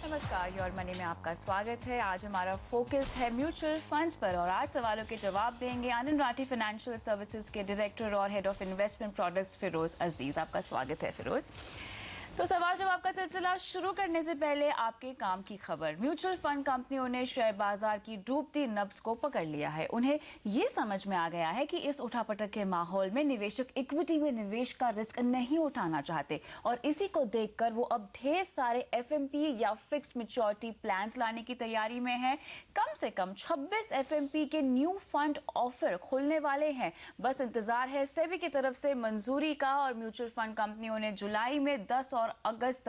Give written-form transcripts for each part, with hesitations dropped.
नमस्कार, your money में आपका स्वागत है। आज हमारा फोकस है म्यूचुअल फंड्स पर और आज सवालों के जवाब देंगे आनंद राठी फाइनेंशियल सर्विसेज के डायरेक्टर और head of investment products Firoz Aziz. आपका स्वागत है फिरोज। तो सवाल जवाब का सिलसिला शुरू करने से पहले आपके काम की खबर। म्यूचुअल फंड कंपनियों ने शेयर बाजार की डूबती नब्ज को पकड़ लिया है। उन्हें ये समझ में आ गया है कि इस उठापटक के माहौल में निवेशक इक्विटी में निवेश का रिस्क नहीं उठाना चाहते और इसी को देखकर वो अब ढेर सारे एफएमपी या फिक्स्ड मैच्योरिटी प्लान्स लाने की तैयारी में है। कम से कम 26 एफएमपी के न्यू फंड ऑफर खुलने वाले हैं। बस इंतजार है सेबी की तरफ से मंजूरी का और म्यूचुअल फंड कंपनियों ने जुलाई में 10 और अगस्त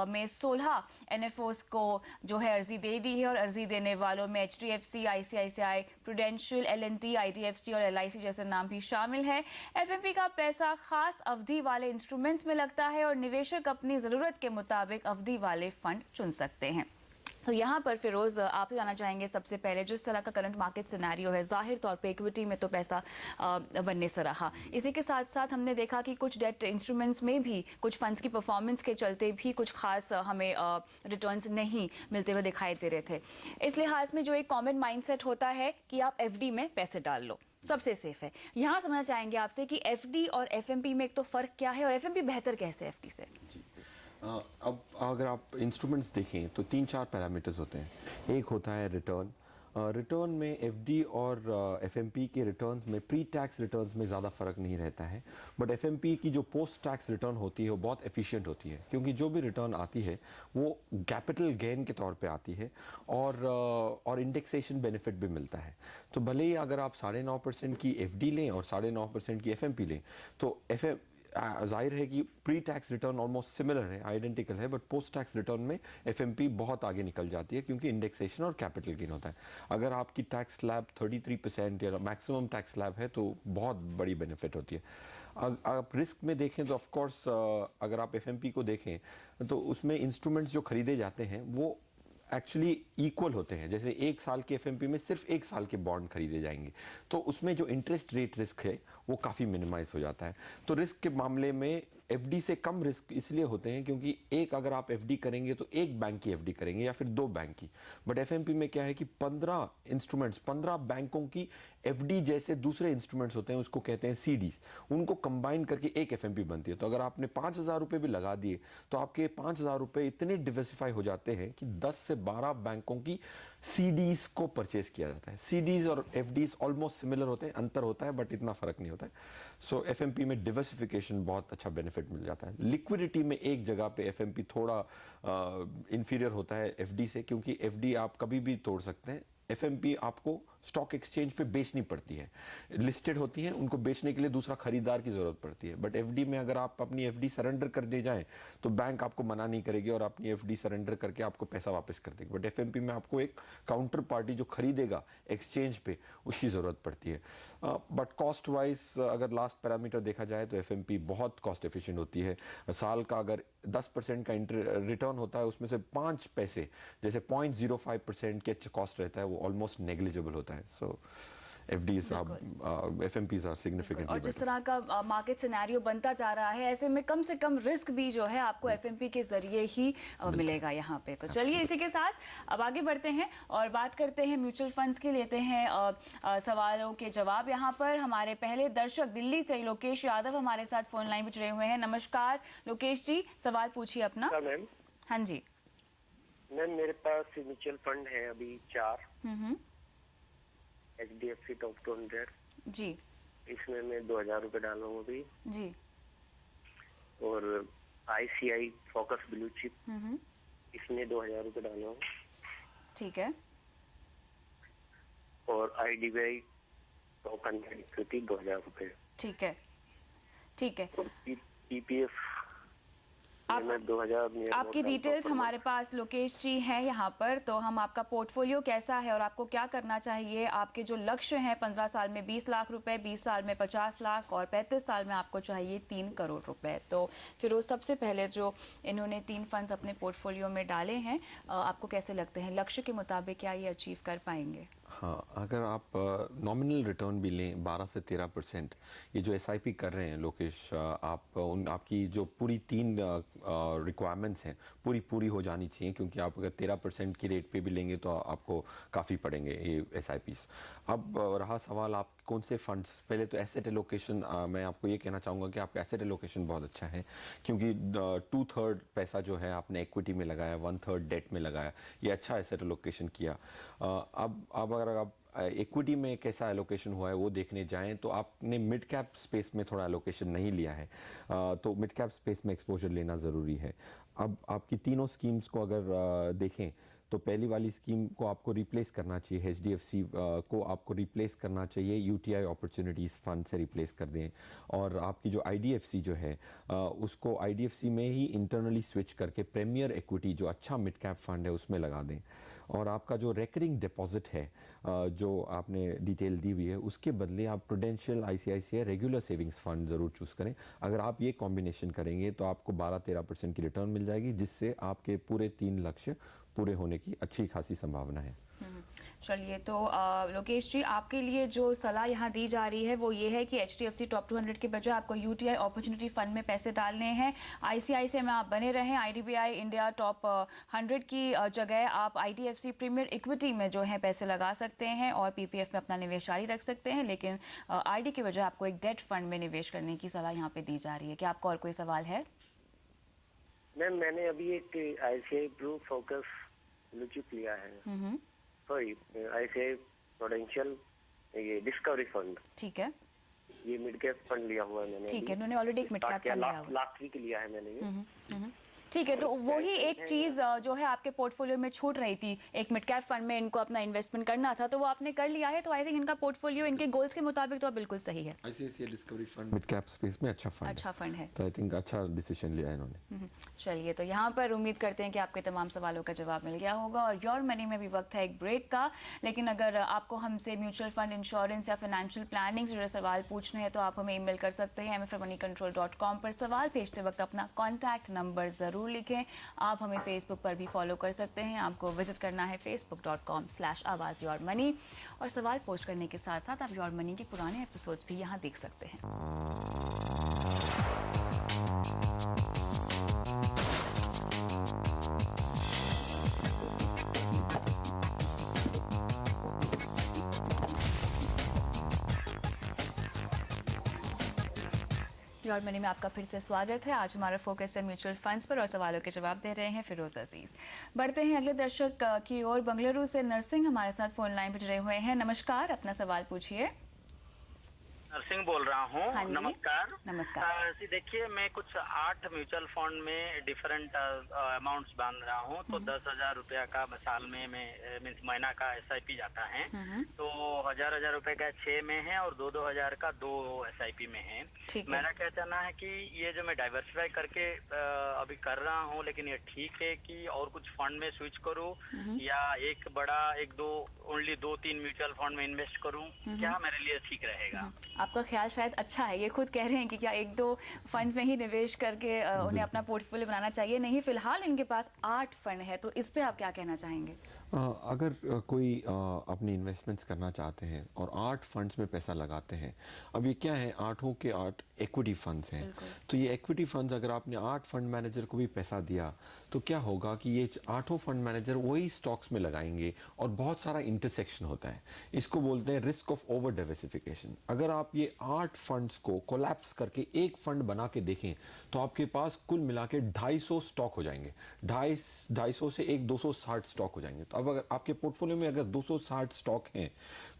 में 16 एनएफओस को जो है अर्जी दे दी है और अर्जी देने वालों में एचडीएफसी, आईसीआईसीआई, प्रूडेंशियल, एलएनटी, आईडीएफसी और एलआईसी जैसे नाम भी शामिल हैं। एफएमपी का पैसा खास अवधि वाले इंस्ट्रूमेंट्स में लगता है और निवेशक अपनी जरूरत के मुताबिक अवधि वाले फंड चुन सकते हैं। तो यहाँ पर फिरोज आपसे जानना चाहेंगे सबसे पहले जिस तरह का करंट मार्केट सिनेरियो है, जाहिर तौर पे इक्विटी में तो पैसा बनने से रहा। इसी के साथ साथ हमने देखा कि कुछ डेट इंस्ट्रूमेंट्स में भी कुछ फंड्स की परफॉर्मेंस के चलते भी कुछ खास हमें रिटर्न्स नहीं मिलते हुए दिखाई दे रहे थे। इस लिहाज में जो एक कॉमन माइंडसेट होता है कि आप एफडी में पैसे डाल लो, सबसे सेफ है। यहाँ समझना चाहेंगे आपसे कि एफडी और एफएमपी में एक तो फर्क क्या है और एफएमपी बेहतर कैसे है एफडी से? अब अगर आप इंस्ट्रूमेंट्स देखें तो 3-4 पैरामीटर्स होते हैं। एक होता है रिटर्न। रिटर्न में एफडी और एफएमपी के रिटर्न्स में प्री टैक्स रिटर्न्स में ज़्यादा फ़र्क नहीं रहता है, बट एफएमपी की जो पोस्ट टैक्स रिटर्न होती है वो बहुत एफिशिएंट होती है, क्योंकि जो भी रिटर्न आती है वो कैपिटल गेन के तौर पे आती है और इंडेक्सेशन बेनिफिट भी मिलता है। तो भले ही अगर आप 9.5% की एफडी लें और 9.5% की एफएमपी लें तो जाहिर है कि pre tax return almost similar है, आइडेंटिकल है, बट पोस्ट टैक्स रिटर्न में एफएमपी बहुत आगे निकल जाती है क्योंकि इंडेक्सेशन और कैपिटल गेन होता है। अगर आपकी टैक्स स्लैब 33% या मैक्सिमम टैक्स स्लैब है तो बहुत बड़ी बेनिफिट होती है। आप रिस्क में देखें तो ऑफ कोर्स अगर आप एफएमपी को देखें तो उसमें इंस्ट्रूमेंट्स जो खरीदे जाते हैं वो एक्चुअली इक्वल होते हैं। जैसे 1 साल के एफएमपी में सिर्फ 1 साल के बॉन्ड खरीदे जाएंगे तो उसमें जो इंटरेस्ट रेट रिस्क है वो काफ़ी मिनिमाइज हो जाता है। तो रिस्क के मामले में एफडी से कम रिस्क इसलिए होते हैं क्योंकि एक अगर आप एफडी करेंगे तो एक बैंक की एफडी करेंगे या फिर 2 बैंक की, बट एफएमपी में क्या है कि 15 इंस्ट्रूमेंट्स, 15 बैंकों की एफडी जैसे दूसरे इंस्ट्रूमेंट्स होते हैं, उसको कहते हैं सीडीज, उनको कंबाइन करके एक एफएमपी बनती है। तो अगर आपने 5,000 रुपये भी लगा दिए तो आपके 5,000 रुपये इतने डिवर्सिफाई हो जाते हैं कि 10 से 12 बैंकों की सीडीज को परचेज किया जाता है। सीडीज और एफडीज ऑलमोस्ट सिमिलर होते हैं, अंतर होता है बट इतना फर्क नहीं होता है। सो एफएमपी में डिवर्सिफिकेशन बहुत अच्छा बेनिफिट मिल जाता है। लिक्विडिटी में एक जगह पे एफएमपी थोड़ा इंफीरियर होता है एफडी से, क्योंकि एफडी आप कभी भी तोड़ सकते हैं, एफएमपी आपको स्टॉक एक्सचेंज पे बेचनी पड़ती है, लिस्टेड होती हैं, उनको बेचने के लिए दूसरा खरीदार की जरूरत पड़ती है। बट एफडी में अगर आप अपनी एफडी सरेंडर कर दे जाएं तो बैंक आपको मना नहीं करेगी और अपनी एफडी सरेंडर करके आपको पैसा वापस कर देगी। बट एफएमपी में आपको एक काउंटर पार्टी जो खरीदेगा एक्सचेंज पे उसकी जरूरत पड़ती है। बट कॉस्ट वाइज अगर लास्ट पैरामीटर देखा जाए तो एफएमपी बहुत कॉस्ट एफिशिएंट होती है। साल का अगर 10% का रिटर्न होता है उसमें से 5 पैसे जैसे 0.05% के कॉस्ट रहता है, वो ऑलमोस्ट नेग्लिजिबल होता है। सो एफडीज एफएमपीज आर सिग्निफिकेंटली। और जिस तरह का मार्केट सिनेरियो बनता जा रहा है ऐसे में कम से कम रिस्क भी जो है आपको एफएमपी के जरिए ही मिलेगा यहाँ पे। तो चलिए इसी के साथ अब आगे बढ़ते हैं और बात करते हैं म्यूचुअल फंड्स की, लेते हैं सवालों के जवाब। यहाँ पर हमारे पहले दर्शक दिल्ली से लोकेश यादव हमारे साथ फोन लाइन पर जुड़े हुए हैं। नमस्कार लोकेश जी, सवाल पूछिए अपना। मैम, हाँ जी मैम, मेरे पास म्यूचुअल फंड है अभी 4 HDFC टॉप 200 जी। इसमें मैं 2,000 रुपए डाल रहा हूँ अभी जी। और ICI फोकस ब्लू चिप इसमें 2,000 रुपए डाल रहा हूँ। ठीक है। और IDBI टॉप 100 इक्विटी 2,000 रुपए। ठीक है, ठीक है। और EPF मैं 2,000। आपकी डिटेल्स हमारे पास लोकेश जी हैं यहाँ पर, तो हम आपका पोर्टफोलियो कैसा है और आपको क्या करना चाहिए, आपके जो लक्ष्य हैं 15 साल में 20 लाख रुपए, 20 साल में 50 लाख और 35 साल में आपको चाहिए 3 करोड़ रुपए। तो फिरोज, सबसे पहले जो इन्होंने 3 फंड्स अपने पोर्टफोलियो में डाले हैं, आपको कैसे लगते हैं, लक्ष्य के मुताबिक क्या ये अचीव कर पाएंगे? हाँ, अगर आप नॉमिनल रिटर्न भी लें 12 से 13%, ये जो एसआईपी कर रहे हैं लोकेश, आपकी जो पूरी 3 रिक्वायरमेंट्स हैं पूरी हो जानी चाहिए, क्योंकि आप अगर 13% की रेट पे भी लेंगे तो आपको काफ़ी पड़ेंगे ये एसआईपीस। अब रहा सवाल आप कौन से फंड्स, पहले तो एसेट एलोकेशन, मैं आपको ये कहना चाहूँगा कि आपका एसेट एलोकेशन बहुत अच्छा है, क्योंकि 2/3 पैसा जो है आपने इक्विटी में लगाया, 1/3 डेट में लगाया, ये अच्छा एसेट एलोकेशन किया। अब अगर आप इक्विटी में कैसा एलोकेशन हुआ है वो देखने जाएं तो आपने मिड कैप स्पेस में थोड़ा एलोकेशन नहीं लिया है, तो मिड कैप स्पेस में एक्सपोजर लेना ज़रूरी है। अब आपकी तीनों स्कीम्स को अगर देखें तो पहली वाली स्कीम को आपको रिप्लेस करना चाहिए, एचडीएफसी को आपको रिप्लेस करना चाहिए, यूटीआई अपॉर्चुनिटीज़ फंड से रिप्लेस कर दें, और आपकी जो आईडीएफसी जो है उसको आईडीएफसी में ही इंटरनली स्विच करके प्रीमियर इक्विटी जो अच्छा मिड कैप फंड है उसमें लगा दें। और आपका जो रेकरिंग डिपॉजिट है जो आपने डिटेल दी हुई है, उसके बदले आप prudential ICICI regular savings fund ज़रूर चूज़ करें। अगर आप ये कॉम्बिनेशन करेंगे तो आपको 12-13% की रिटर्न मिल जाएगी, जिससे आपके पूरे 3 लक्ष्य पूरे होने की अच्छी खासी संभावना है। चलिए, तो लोकेश जी, आपके लिए जो सलाह यहाँ दी जा रही है वो ये है कि एचडीएफसी टॉप 200 के बजाय आपको यूटीआई अपॉर्चुनिटी फंड में पैसे डालने हैं, आईसीआईसीआई में आप बने रहें, आईडीबीआई इंडिया टॉप 100 की जगह आप आईडीएफसी प्रीमियर इक्विटी में जो है पैसे लगा सकते हैं और पीपीएफ में अपना निवेश जारी रख सकते हैं, लेकिन आरडी के बजाय आपको एक डेट फंड में निवेश करने की सलाह यहाँ पे दी जा रही है। क्या आपका और कोई सवाल है? मैम, मैंने अभी एक ICI blue focus blue chip लिया है, सॉरी आईसीआई प्रूडेंशियल ये डिस्कवरी फंड, ठीक है, ये मिड कैप फंड लिया हुआ है मैंने। ठीक है, उन्होंने ऑलरेडी एक मिड कैप फंड लिया हुआ है। लास्ट वीक लिया है मैंने ये। ठीक है, तो वही एक चीज जो है आपके पोर्टफोलियो में छूट रही थी, एक मिड कैप फंड में इनको अपना इन्वेस्टमेंट करना था, तो वो आपने कर लिया है, तो आई थिंक इनका पोर्टफोलियो इनके गोल्स के मुताबिक तो बिल्कुल सही है। ICICI discovery fund mid cap space में अच्छा फंड है, तो आई थिंक अच्छा डिसीजन लिया है इन्होंने। चलिए, तो यहाँ पर उम्मीद करते हैं कि आपके तमाम सवालों का जवाब मिल गया होगा और योर मनी में भी वक्त है एक ब्रेक का। लेकिन अगर आपको हमसे म्यूचुअल फंड, इंश्योरेंस या फाइनेंशियल प्लानिंग से जुड़े सवाल पूछने हैं तो आप हमें ईमेल कर सकते हैं mfmoneycontrol.com पर। सवाल भेजते वक्त अपना कॉन्टैक्ट नंबर ज़रूर लिखें। आप हमें फेसबुक पर भी फॉलो कर सकते हैं, आपको विजिट करना है facebook.com/आवाज़-योर-मनी, और सवाल पोस्ट करने के साथ साथ आप योर मनी के पुराने एपिसोड्स भी यहाँ देख सकते हैं। योर मनी में आपका फिर से स्वागत है। आज हमारा फोकस है म्यूचुअल फंड्स पर और सवालों के जवाब दे रहे हैं फिरोज अजीज। बढ़ते हैं अगले दर्शक की ओर। बेंगलुरु से नरसिंह हमारे साथ फोन लाइन पर जुड़े हुए हैं। नमस्कार, अपना सवाल पूछिए। नरसिंह बोल रहा हूँ। हाँ जी, नमस्कार। नमस्कार। देखिए, मैं कुछ 8 म्यूचुअल फंड में डिफरेंट अमाउंट्स बांध रहा हूँ, तो 10,000 रुपया का साल में मीन्स महीना का एसआईपी जाता है, तो 1,000 रुपए का 6 में है और 2-2 हजार का 2 एसआईपी में है। मेरा क्या कहना है कि ये जो मैं डाइवर्सिफाई करके अभी कर रहा हूँ, लेकिन ये ठीक है कि और कुछ फंड में स्विच करूँ या एक बड़ा 1-2 2-3 म्यूचुअल फंड में इन्वेस्ट करूँ, क्या मेरे लिए ठीक रहेगा? आपका ख्याल शायद अच्छा है, ये खुद कह रहे हैं कि क्या 1-2 फंड्स में ही निवेश करके उन्हें अपना पोर्टफोलियो बनाना चाहिए। नहीं, फिलहाल इनके पास 8 फंड है, तो इस पे आप क्या कहना चाहेंगे? अगर कोई अपनी इन्वेस्टमेंट्स करना चाहते हैं और 8 फंड्स में पैसा लगाते हैं, अब ये क्या है, 8 के 8 इक्विटी फंड्स हैं, तो ये इक्विटी फंड्स अगर आपने 8 फंड मैनेजर को भी पैसा दिया तो क्या होगा कि ये 8 फंड मैनेजर वही स्टॉक्स में लगाएंगे और बहुत सारा इंटरसेक्शन होता है, इसको बोलते हैं रिस्क ऑफ ओवर डाइवर्सिफिकेशन। अगर आप ये 8 फंड्स को कोलैप्स करके एक फंड बना के देखें तो आपके पास कुल मिला के 250 स्टॉक हो जाएंगे, 250 से 260 स्टॉक हो जाएंगे। तो अब अगर आपके पोर्टफोलियो में अगर 260 स्टॉक हैं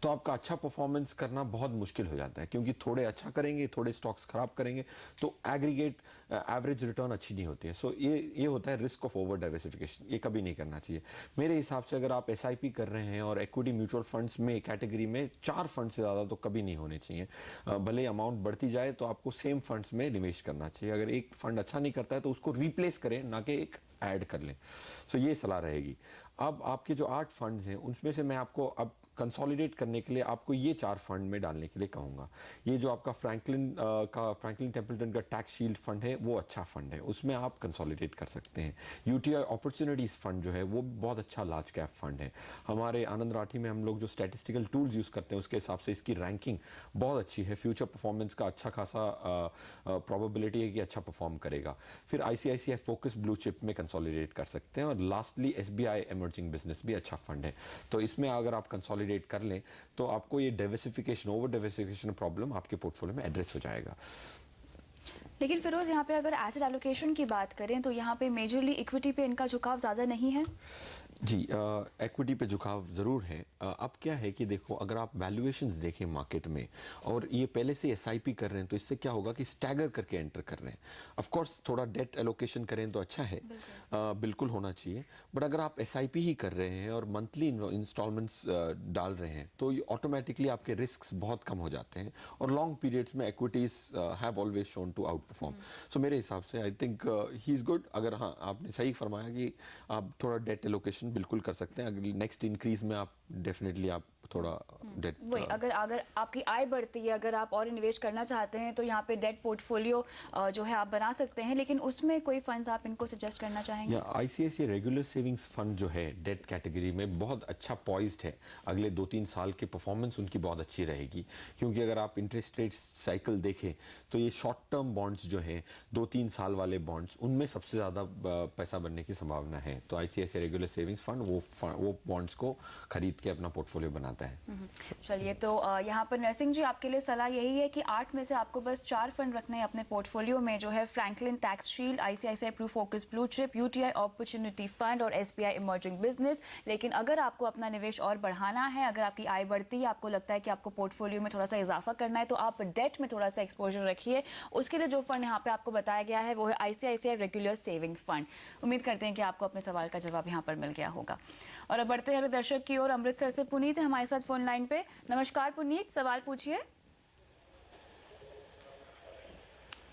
तो आपका अच्छा परफॉर्मेंस करना बहुत मुश्किल हो जाता है, क्योंकि थोड़े अच्छा करेंगे, थोड़े स्टॉक्स खराब करेंगे तो एग्रीगेट एवरेज रिटर्न अच्छी नहीं होती है। सो ये होता है रिस्क ऑफ ओवर डाइवर्सिफिकेशन, ये कभी नहीं करना चाहिए मेरे हिसाब से। अगर आप एसआईपी कर रहे हैं और इक्विटी म्यूचुअल फंड्स में कैटेगरी में 4 फंड से ज़्यादा तो कभी नहीं होने चाहिए। भले अमाउंट बढ़ती जाए तो आपको सेम फंड्स में निवेश करना चाहिए। अगर एक फंड अच्छा नहीं करता है तो उसको रिप्लेस करें, ना कि एक ऐड कर लें। सो ये सलाह रहेगी। अब आपके जो 8 फंड्स हैं उनमें से मैं आपको अब कंसोलिडेट करने के लिए आपको ये 4 फंड में डालने के लिए कहूँगा। ये जो आपका फ्रैंकलिन टेम्पल्टन का टैक्स शील्ड फंड है वो अच्छा फंड है, उसमें आप कंसोलिडेट कर सकते हैं। यूटीआई अपॉर्चुनिटीज़ फंड जो है वो बहुत अच्छा लार्ज कैप फंड है। हमारे आनंद राठी में हम लोग जो स्टैटिस्टिकल टूल्स यूज़ करते हैं उसके हिसाब से इसकी रैंकिंग बहुत अच्छी है। फ्यूचर परफॉर्मेंस का अच्छा खासा प्रोबेबिलिटी है कि अच्छा परफॉर्म करेगा। फिर आईसीआईसीआई फोकस ब्लू चिप में कंसोलिडेट कर सकते हैं। और लास्टली एसबीआई इमर्जिंग बिजनेस भी अच्छा फंड है। तो इसमें अगर आप कंसोलिडेट कर लें तो आपको ये डाइवर्सिफिकेशन, ओवर डाइवर्सिफिकेशन प्रॉब्लम आपके पोर्टफोलियो में एड्रेस हो जाएगा। लेकिन फिरोज, यहाँ पे अगर एसेट एलोकेशन की बात करें तो यहाँ पे मेजरली इक्विटी पे इनका झुकाव ज़्यादा नहीं है। जी, एक्विटी पे झुकाव ज़रूर है। अब क्या है कि देखो, अगर आप वैल्यूएशंस देखें मार्केट में और ये पहले से एसआईपी कर रहे हैं तो इससे क्या होगा कि स्टैगर करके एंटर कर रहे हैं। ऑफ कोर्स थोड़ा डेट एलोकेशन करें तो अच्छा है, बिल्कुल होना चाहिए। बट अगर आप एसआईपी ही कर रहे हैं और मंथली इंस्टॉलमेंट्स डाल रहे हैं तो ये ऑटोमेटिकली आपके रिस्क बहुत कम हो जाते हैं। और लॉन्ग पीरियड्स में equities have always shown to outperform. So मेरे हिसाब से I think he is good. अगर हाँ, आपने सही फरमाया कि आप थोड़ा डेट एलोकेशन बिल्कुल कर सकते हैं। अगर नेक्स्ट इंक्रीज में आप डेफिनेटली आप थोड़ा डेट, वही अगर आपकी आय बढ़ती है, अगर आप और निवेश करना चाहते हैं तो यहाँ पे डेट पोर्टफोलियो जो है आप बना सकते हैं। लेकिन उसमें कोई फंड्स आप इनको सजेस्ट करना चाहेंगे? या आईसीआईसीआई रेगुलर सेविंग्स फंड जो है डेट कैटेगरी में बहुत अच्छा पॉइज्ड है। अगले 2-3 साल की परफॉर्मेंस उनकी बहुत अच्छी रहेगी, क्योंकि अगर आप इंटरेस्ट रेट साइकिल देखें तो ये शॉर्ट टर्म बॉन्ड्स जो है 2-3 साल वाले बॉन्ड्स, उनमें सबसे ज़्यादा पैसा बनने की संभावना है। तो आईसीआईसीआई रेगुलर सेविंग्स फंड वो बॉन्ड्स को खरीद के अपना पोर्टफोलियो बनाता है। चलिए, तो यहाँ पर नरसिंह जी, आपके लिए सलाह यही है कि 8 में से आपको बस 4 फंड रखने हैं अपने पोर्टफोलियो में, जो है Franklin tax shield, ICICI Pru focus blue chip, UTI opportunity fund और एसबीआई इमर्जिंग बिजनेस। लेकिन अगर आपको अपना निवेश और बढ़ाना है, अगर आपकी आय बढ़ती है, आपको लगता है कि आपको पोर्टफोलियो में थोड़ा सा इजाफा करना है, तो आप डेट में थोड़ा सा एक्सपोजर रखिए। उसके लिए जो फंड यहाँ पे आपको बताया गया है वो है आईसीआईसीआई रेगुलर सेविंग फंड। उम्मीद करते हैं कि आपको अपने सवाल का जवाब यहाँ पर मिल गया होगा। और अब बढ़ते हैं दर्शक की ओर। अमृतसर से पुनीत है हमारे साथ फोन लाइन पे। नमस्कार पुनीत, सवाल पूछिए।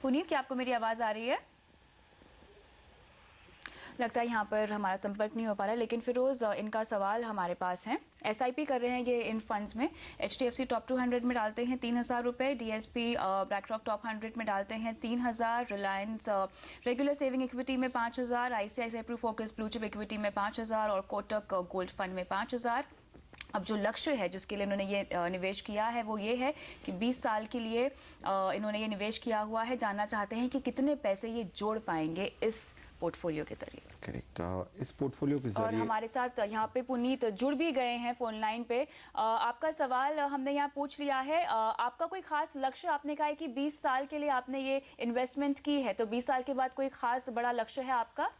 पुनीत, क्या आपको मेरी आवाज आ रही है? लगता है यहाँ पर हमारा संपर्क नहीं हो पा रहा है। लेकिन फिरोज, इनका सवाल हमारे पास है। एसआईपी कर रहे हैं ये इन फंड्स में। एचडीएफसी टॉप 200 में डालते हैं 3000 रुपये, डीएसपी ब्लैकरॉक टॉप 100 में डालते हैं 3000, रिलायंस रेगुलर सेविंग इक्विटी में 5000, ICICI Pru focus blue chip equity में 5000 और कोटक गोल्ड फंड में 5000। अब जो लक्ष्य है जिसके लिए इन्होंने ये निवेश किया है वो ये है कि 20 साल के लिए इन्होंने ये निवेश किया हुआ है। जानना चाहते हैं कि कितने पैसे ये जोड़ पाएंगे इस पोर्टफोलियो के जरिए। करेक्ट, इस पोर्टफोलियो के और जरिए हमारे साथ यहाँ पे पुनीत जुड़ भी गए हैं फोन लाइन पे। आपका सवाल हमने यहाँ पूछ लिया है। आपका कोई खास लक्ष्य, आपने कहा है कि 20 साल के लिए आपने ये इन्वेस्टमेंट की है, तो 20 साल के बाद कोई खास बड़ा लक्ष्य है आपका?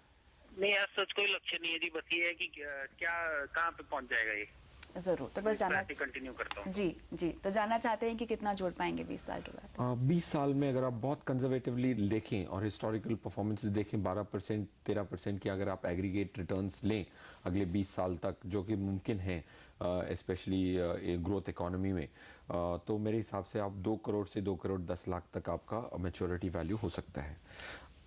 नहीं, यार सच कोई लक्ष्य नहीं है जी। बस ये है कि क्या कहाँ पे पहुँच जाएगा ये। जरूर, तो बस जानना कंटिन्यू करता हूँ। जी, तो जानना चाहते हैं कि कितना जोड़ पाएंगे 20 साल के बाद? 20 साल में अगर आप बहुत कंजर्वेटिवली देखें और हिस्टोरिकल परफॉर्मेंस देखें, 12% 13% की अगर आप एग्रीगेट रिटर्न्स लें अगले 20 साल तक, जो कि मुमकिन है स्पेशली ग्रोथ इकोनॉमी में, तो मेरे हिसाब से आप 2 करोड़ से 2 करोड़ 10 लाख तक आपका मैच्योरिटी वैल्यू हो सकता है।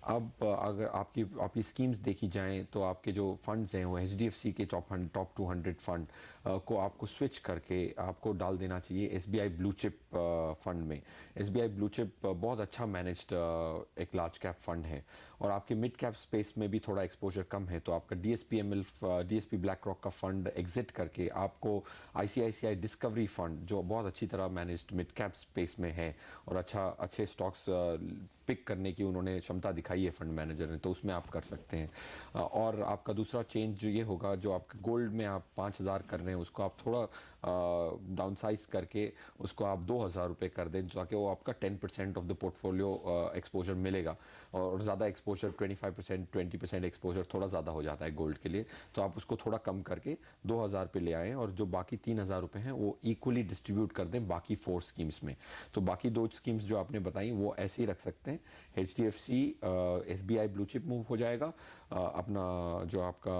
अब अगर आपकी स्कीम्स देखी जाएं तो आपके जो फंड्स हैं वो एचडीएफसी के टॉप 200 फंड को आपको स्विच करके आपको डाल देना चाहिए एसबीआई ब्लू चिप फंड में। एसबीआई ब्लू चिप बहुत अच्छा मैनेज्ड एक लार्ज कैप फंड है और आपके मिड कैप स्पेस में भी थोड़ा एक्सपोजर कम है, तो आपका डीएसपी ब्लैक रॉक का फंड एग्जिट करके आपको आईसीआईसीआई डिस्कवरी फंड, जो बहुत अच्छी तरह मैनेज्ड मिड कैप स्पेस में है और अच्छे स्टॉक्स पिक करने की उन्होंने क्षमता दिखाई है फंड मैनेजर ने, तो उसमें आप कर सकते हैं। और आपका दूसरा चेंज जो ये होगा, जो आप गोल्ड में आप 5000 कर रहे हैं उसको आप थोड़ा डाउनसाइज करके उसको आप 2000 रुपये कर दें, ताकि वो आपका 10% ऑफ द पोर्टफोलियो एक्सपोजर मिलेगा। और ज़्यादा एक्सपोजर 25% 20% एक्सपोजर थोड़ा ज़्यादा हो जाता है गोल्ड के लिए, तो आप उसको थोड़ा कम करके 2000 पे ले आएँ और जो बाकी 3000 रुपये हैं वो इक्वली डिस्ट्रीब्यूट कर दें बाकी 4 स्कीम्स में। तो बाकी 2 स्कीम्स जो आपने बताई वो ऐसे ही रख सकते हैं। HDFC SBI blue chip move हो जाएगा, अपना जो आपका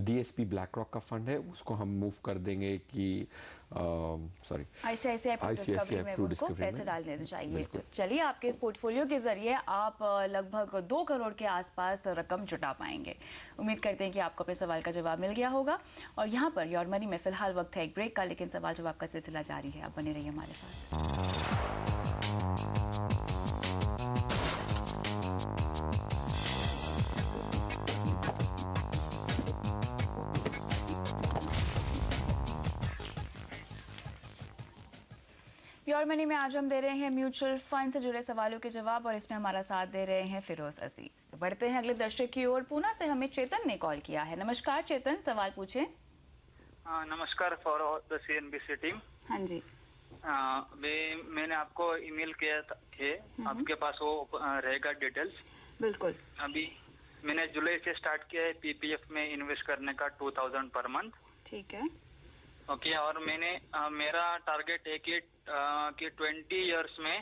DSP ब्लैक रॉक का फंड है, उसको हम मूव कर देंगे कि सॉरी ICICI डिस्कवरी में उनको पैसे डाल देने चाहिए। तो चलिए, आपके इस पोर्टफोलियो के जरिए आप लगभग 2 करोड़ के आसपास रकम जुटा पाएंगे। उम्मीद करते हैं कि आपको अपने सवाल का जवाब मिल गया होगा। और यहाँ पर योर मनी में फिलहाल वक्त है एक ब्रेक का, लेकिन सवाल जवाब का सिलसिला जारी है। आप बने रहिए हमारे साथ। योर मनी में आज हम दे रहे हैं म्यूचुअल फंड से जुड़े सवालों के जवाब, और इसमें हमारा साथ दे रहे हैं फिरोज अजीज। तो बढ़ते हैं अगले दर्शक की ओर। पूना से हमें चेतन ने कॉल किया है। नमस्कार चेतन, सवाल पूछें। नमस्कार फॉर द CNBC टीम। हाँ जी। मैंने आपको ईमेल किया थे, आपके पास वो रहेगा डिटेल्स? बिल्कुल। अभी मैंने जुलाई से स्टार्ट किया है PPF में इन्वेस्ट करने का 2000 पर मंथ। ठीक है। ओके, और मैंने मेरा टारगेट है कि 20 इयर्स में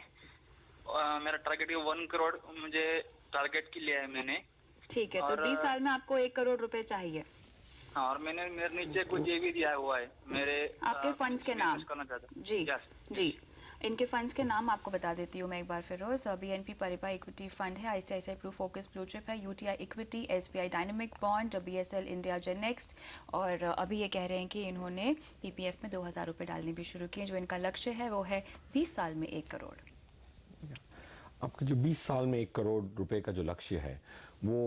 मेरा टारगेट 1 करोड़ मुझे टारगेट के लिया है मैंने। ठीक है, तो 20 साल में आपको 1 करोड़ रुपए चाहिए। हाँ, और मैंने मेरे नीचे कुछ ये भी दिया हुआ है मेरे आपके फंड्स के नाम। करना चाहता। जी जी, इनके फंड्स के नाम आपको बता देती हूँ मैं एक बार Firoz. BNP Paribas equity fund है, ICICI Pru Focus Blue Chip है, UTI equity, SBI dynamic bond, BSL India GenNext, और अभी ये कह रहे हैं कि इन्होंने PPF में 2000 रुपये डालने भी शुरू किए। जो इनका लक्ष्य है वो है 20 साल में 1 करोड़। आपका जो 20 साल में 1 करोड़ रुपए का जो लक्ष्य है वो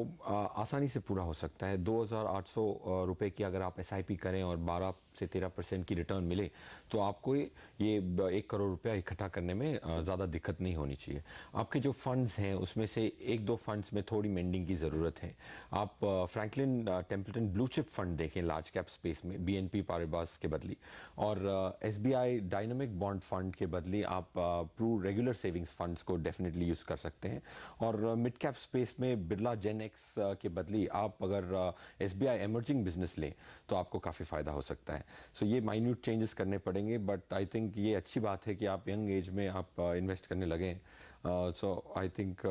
आसानी से पूरा हो सकता है। 2800 रुपए की अगर आप SIP करें और 12 से 13% की रिटर्न मिले तो आपको ये 1 करोड़ रुपया इकट्ठा करने में ज़्यादा दिक्कत नहीं होनी चाहिए। आपके जो फंड्स हैं उसमें से 1-2 फंड्स में थोड़ी मेंडिंग की ज़रूरत है। आप Franklin Templeton blue chip fund देखें लार्ज कैप स्पेस में BNP पारिबास के बदली, और SBI डायनेमिक बॉन्ड फंड के बदली आप प्रू रेगुलर सेविंग्स फंड्स को डेफिनेटली यूज़ कर सकते हैं। और मिड कैप स्पेस में बिरला जेनेक्स के बदली आप अगर SBI एमर्जिंग बिजनेस लें तो आपको काफ़ी फ़ायदा हो सकता है। सो ये माइन्यूट चेंजेस करने पड़ेंगे, बट आई थिंक ये अच्छी बात है कि आप यंग एज में आप इन्वेस्ट करने लगे। सो आई थिंक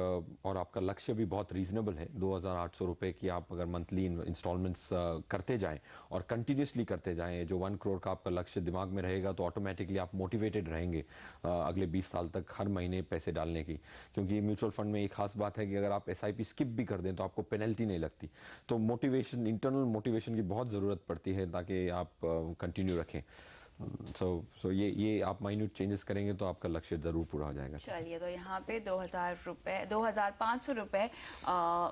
और आपका लक्ष्य भी बहुत रीजनेबल है। 2800 रुपये की आप अगर मंथली इंस्टॉलमेंट्स करते जाएं और कंटिन्यूसली करते जाएं, जो 1 करोड़ का आपका लक्ष्य दिमाग में रहेगा तो ऑटोमेटिकली आप मोटिवेटेड रहेंगे अगले 20 साल तक हर महीने पैसे डालने की। क्योंकि म्यूचुअल फंड में एक खास बात है कि अगर आप SIP स्किप भी कर दें तो आपको पेनल्टी नहीं लगती। तो मोटिवेशन, इंटरनल मोटिवेशन की बहुत ज़रूरत पड़ती है ताकि आप कंटिन्यू रखें। सो ये आप माइन्यूट चेंजेस करेंगे तो आपका लक्ष्य जरूर पूरा हो जाएगा। चलिए, तो यहाँ पे 2500 रुपये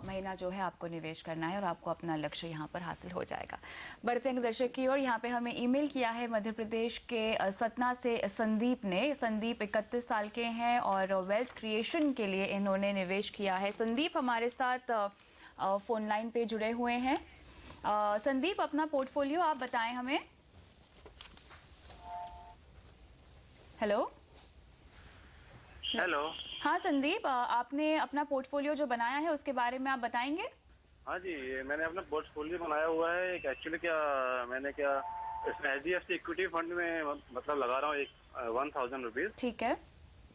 महीना जो है आपको निवेश करना है और आपको अपना लक्ष्य यहाँ पर हासिल हो जाएगा। बढ़ते हैं दर्शक की ओर। यहाँ पे हमें ईमेल किया है मध्य प्रदेश के सतना से संदीप ने। संदीप 31 साल के हैं और वेल्थ क्रिएशन के लिए इन्होंने निवेश किया है। संदीप हमारे साथ फोन लाइन पे जुड़े हुए हैं। संदीप, अपना पोर्टफोलियो आप बताएं हमें। हेलो। हेलो। हाँ संदीप, आपने अपना पोर्टफोलियो जो बनाया है उसके बारे में आप बताएंगे? हाँ जी, मैंने अपना पोर्टफोलियो बनाया हुआ है। एक्चुअली मैंने इसमें HDFC इक्विटी फंड में मतलब लगा रहा हूँ 1000 रुपीज। ठीक है।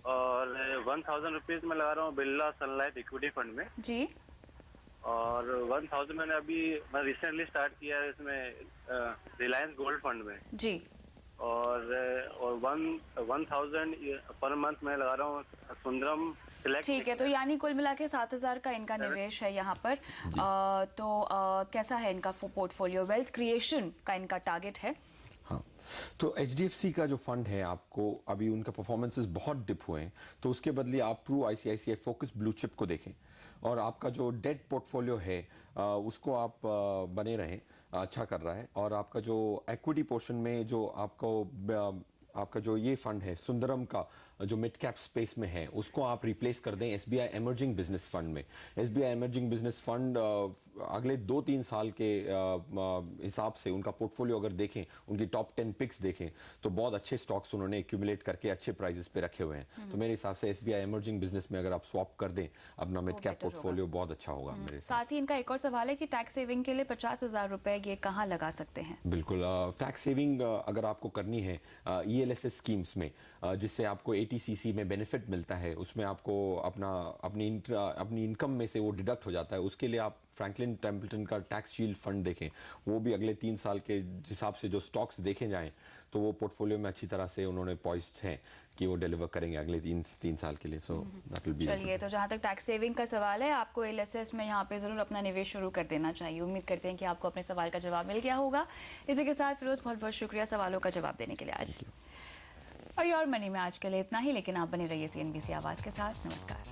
और 1000 रुपीज में लगा रहा हूँ बिरला सनलाइफ इक्विटी फंड में जी। और 1000 मैं रिसेंटली स्टार्ट किया है इसमें रिलायंस गोल्ड फंड में जी। और 1000 पर मंथ मैं लगा रहा हूँ सुंदरम सिलेक्ट। ठीक है, तो यानी कुल मिला के 7000 का इनका निवेश है यहाँ पर। कैसा है इनका पोर्टफोलियो? वेल्थ क्रिएशन का इनका टारगेट है। हाँ, तो HDFC का जो फंड है आपको अभी उनका परफॉर्मेंसेस बहुत डिप हुए हैं, तो उसके बदले आप Pru ICICI focus blue chip को देखें और आपका जो डेट पोर्टफोलियो है उसको आप बने रहें, अच्छा कर रहा है। और आपका जो इक्विटी पोर्शन में जो आपका जो ये फंड है सुंदरम का जो मिड कैप स्पेस में है उसको आप रिप्लेस कर दें SBI एमर्जिंग बिजनेस फंड में। SBI एमर्जिंग बिजनेस फंड अगले 2-3 साल के हिसाब से उनका पोर्टफोलियो अगर देखें, उनकी टॉप 10 पिक्स देखें तो बहुत अच्छे स्टॉक्स उन्होंने एक्यूमुलेट करके अच्छे प्राइजेस पे रखे हुए हैं। तो मेरे हिसाब से SBI एमर्जिंग बिजनेस में अगर आप स्वैप कर दें अपना मिड कैप पोर्टफोलियो बहुत अच्छा होगा मेरे साथ ही इनका एक और सवाल है कि टैक्स सेविंग के लिए 50,000 रुपए ये कहाँ लगा सकते हैं? बिल्कुल, टैक्स सेविंग अगर आपको करनी है ELSS स्कीम्स में जिससे आपको ATCC में बेनिफिट मिलता है, उसमें आपको अपनी इनकम में से वो डिडक्ट हो जाता है, उसके लिए आप फ्रैंकलिन टेम्पल्टन का टैक्स शील्ड फंड देखें, वो भी अगले 3 साल के हिसाब से जो स्टॉक्स देखे जाएं तो वो पोर्टफोलियो में अच्छी तरह से उन्होंने पॉइस्ड हैं कि वो डिलीवर करेंगे अगले 3 साल के लिए। So that will be. चलिए, तो जहाँ तक टैक्स सेविंग का सवाल है, आपको एलएसएस में यहाँ पे ज़रूर अपना निवेश शुरू कर देना चाहिए। उम्मीद करते हैं कि आपको अपने सवाल का जवाब मिल गया होगा। इसी के साथ फिरोज, बहुत बहुत शुक्रिया सवालों का जवाब देने के लिए आज। और योर मनी में आज के लिए इतना ही, लेकिन आप बने रहिए CNBC आवाज़ के साथ। नमस्कार।